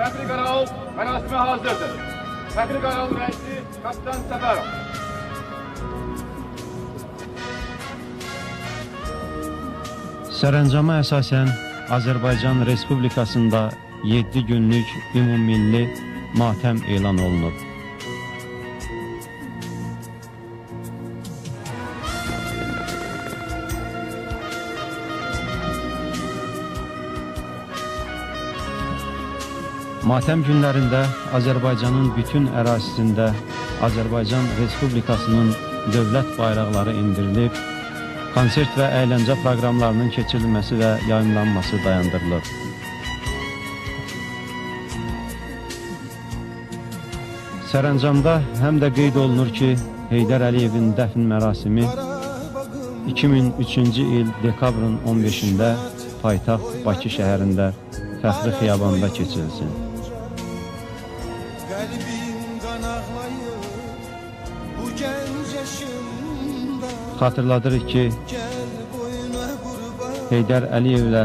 Fəxri Qaravul mərasimə hazırdır. Fəxri Qaravul rəisi Kapitan Səfərov. Sərəncama əsasən Azərbaycan Respublikasında 7 günlük ümumilli matəm elan olunub. Matəm günlərində Azərbaycanın bütün ərazisində Azərbaycan Respublikasının dövlət bayraqları indirilib, konsert və əyləncə proqramlarının keçirilməsi və yayımlanması dayandırılıb. Sərəncamda həm də qeyd olunur ki, Heydər Əliyevin dəfn mərasimi 2003-cü il dekabrın 15-də paytaxt Bakı şəhərində Fəxri Xiyabanda keçirilsin. Xatırladırıq ki, Heydər Əliyevlə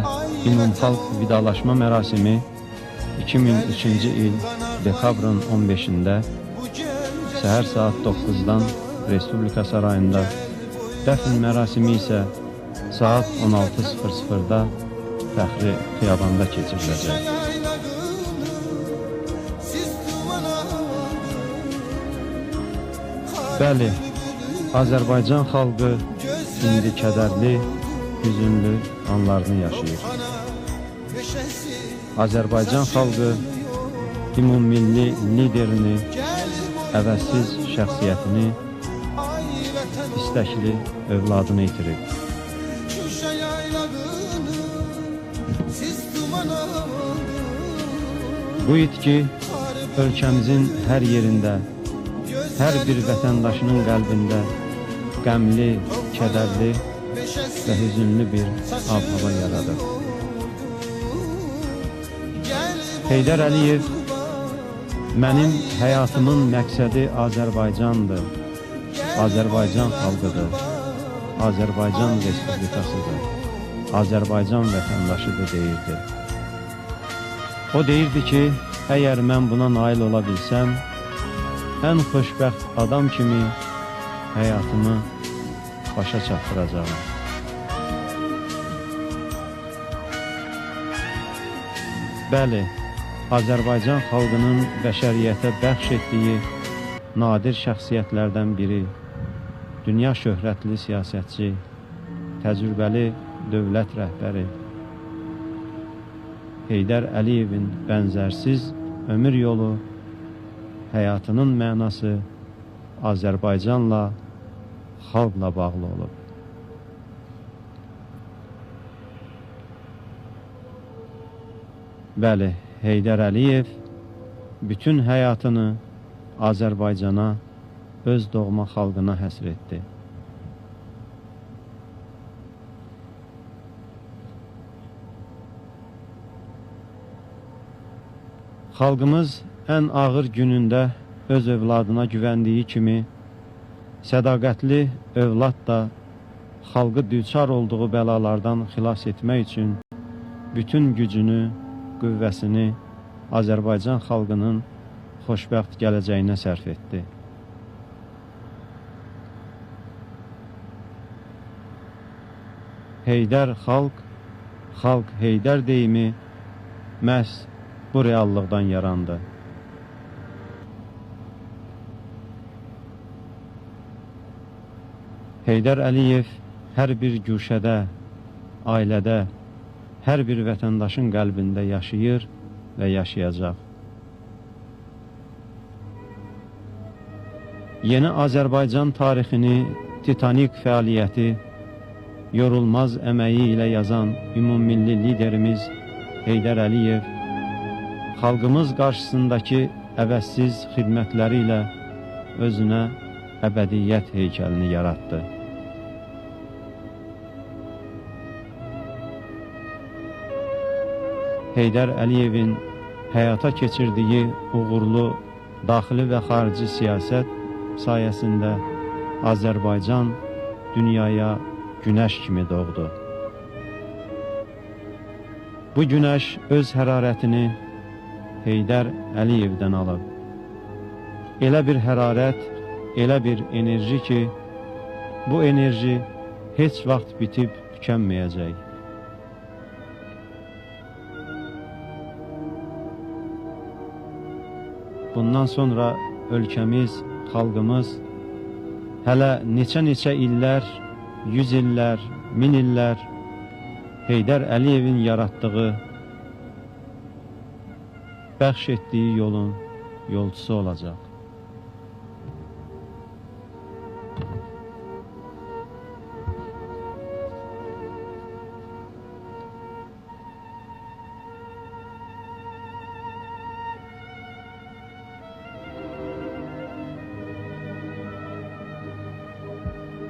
ümumxalq vidalaşma mərasimi 2003-cü il dekabrın 15-də səhər saat 9-dan Respublika Sarayında, dəfn mərasimi isə saat 16:00-da Fəxri Xiyabanda keçiriləcək. Bəli, Azərbaycan xalqı indi kədərli, hüzünlü anlarını yaşayır. Azərbaycan xalqı ümumilli liderini, əvəzsiz şəxsiyyətini, istəkli övladını itirib. Bu itki ölkəmizin hər yerində, hər bir vətəndaşının qəlbində qəmli, kədərli və hüzünlü bir ab-hava yaradır. Heydər Əliyev, mənim həyatımın məqsədi Azərbaycandır, Azərbaycan xalqıdır, Azərbaycan Respublikasıdır, Azərbaycan vətəndaşıdır deyirdi. O deyirdi ki, əgər mən buna nail ola bilsəm, ən xoşbəxt adam kimi həyatımı başa çatdıracağım. Bəli, Azərbaycan xalqının bəşəriyyətə bəxş etdiyi nadir şəxsiyyətlərdən biri, dünya şöhrətli siyasətçi, təcrübəli dövlət rəhbəri Heydər Əliyevin bənzərsiz ömür yolu, həyatının mənası Azərbaycanla, xalqla bağlı olub. Bəli, Heydər Əliyev bütün həyatını Azərbaycana, öz doğma xalqına həsr etdi. Xalqımız ən ağır günündə öz övladına güvəndiyi kimi, sədaqətli övlad da xalqı düçar olduğu bəlalardan xilas etmək üçün bütün gücünü, qüvvəsini Azərbaycan xalqının xoşbəxt gələcəyinə sərf etdi. Heydər xalq, xalq Heydər deyimi məhz bu reallıqdan yarandı. Heydər Əliyev hər bir güşədə, ailədə, hər bir vətəndaşın qəlbində yaşayır və yaşayacaq. Yeni Azərbaycan tarixini titanik fəaliyyəti, yorulmaz əməyi ilə yazan ümummilli liderimiz Heydər Əliyev, xalqımız qarşısındakı əvəzsiz xidmətləri ilə özünə əbədiyyət heykəlini yaratdı. Heydər Əliyevin həyata keçirdiyi uğurlu daxili və xarici siyasət sayəsində Azərbaycan dünyaya günəş kimi doğdu. Bu günəş öz hərarətini Heydər Əliyevdən alıb. Elə bir hərarət, elə bir enerji ki, bu enerji heç vaxt bitib tükənməyəcək. Bundan sonra ölkəmiz, xalqımız hələ neçə illər, 100 illər, 1000 illər Heydər Əliyevin yaratdığı, bəxş etdiyi yolun yolcusu olacaq.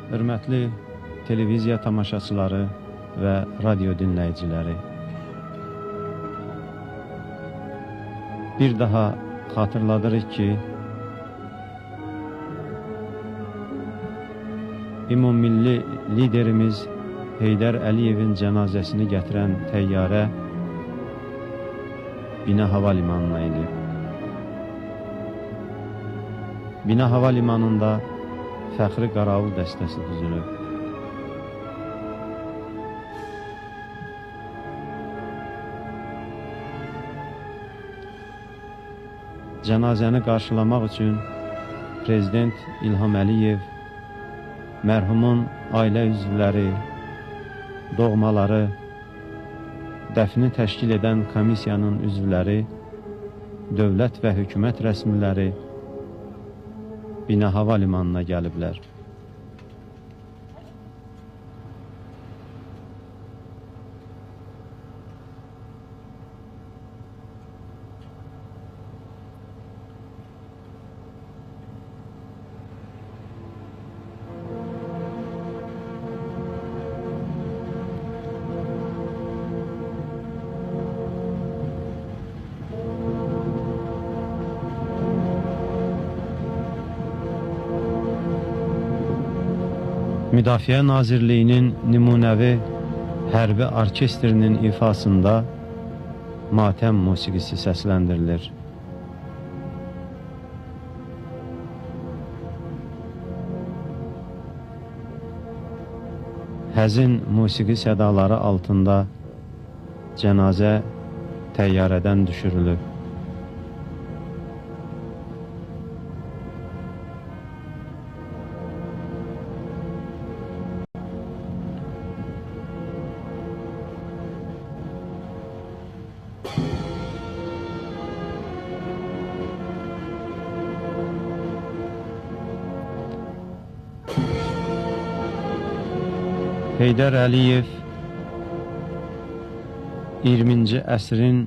Hörmətli televiziya tamaşaçıları və radio dinləyiciləri, bir daha xatırladırıq ki, ümummilli liderimiz Heydər Əliyevin cənazəsini gətirən təyyarə Bina Hava Limanına inib. Bina Hava Limanında fəxri qaravul dəstəsi düzülüb. Cənazəni qarşılamaq üçün Prezident İlham Əliyev, mərhumun ailə üzvləri, doğmaları, dəfni təşkil edən komissiyanın üzvləri, dövlət və hökumət rəsmiləri Bina Hava Limanına gəliblər. Müdafiə Nazirliyinin nümunəvi hərbi orkestrinin ifasında matəm musiqisi səsləndirilir. Həzin musiqi sədaları altında cənazə təyyarədən düşürülüb. Heydər Əliyev 20-ci əsrin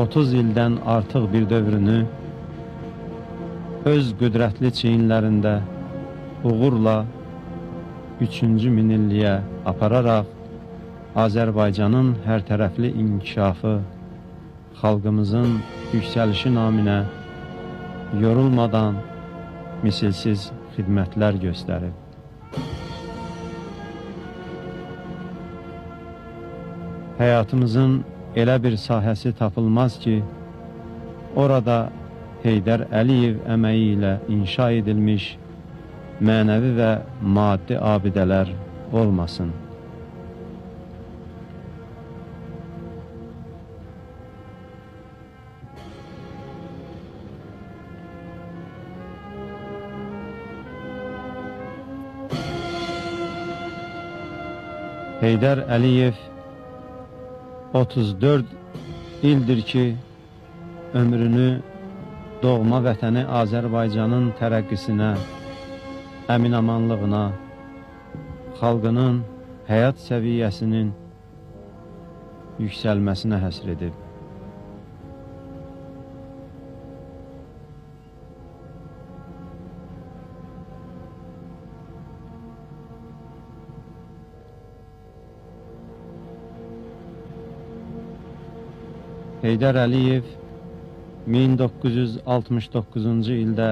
30 ildən artıq bir dövrünü öz qüdrətli çiyinlərində uğurla 3-cü minilliyə apararaq Azərbaycanın hərtərəfli inkişafı, xalqımızın yüksəlişi naminə yorulmadan misilsiz xidmətlər göstərib. Həyatımızın elə bir sahəsi tapılmaz ki, orada Heydər Əliyev əməyi ilə inşa edilmiş mənəvi və maddi abidələr olmasın. Heydər Əliyev 34 ildir ki, ömrünü doğma vətəni Azərbaycanın tərəqqisinə, əminamanlığına, xalqının həyat səviyyəsinin yüksəlməsinə həsr edib. Heydər Əliyev 1969-cu ildə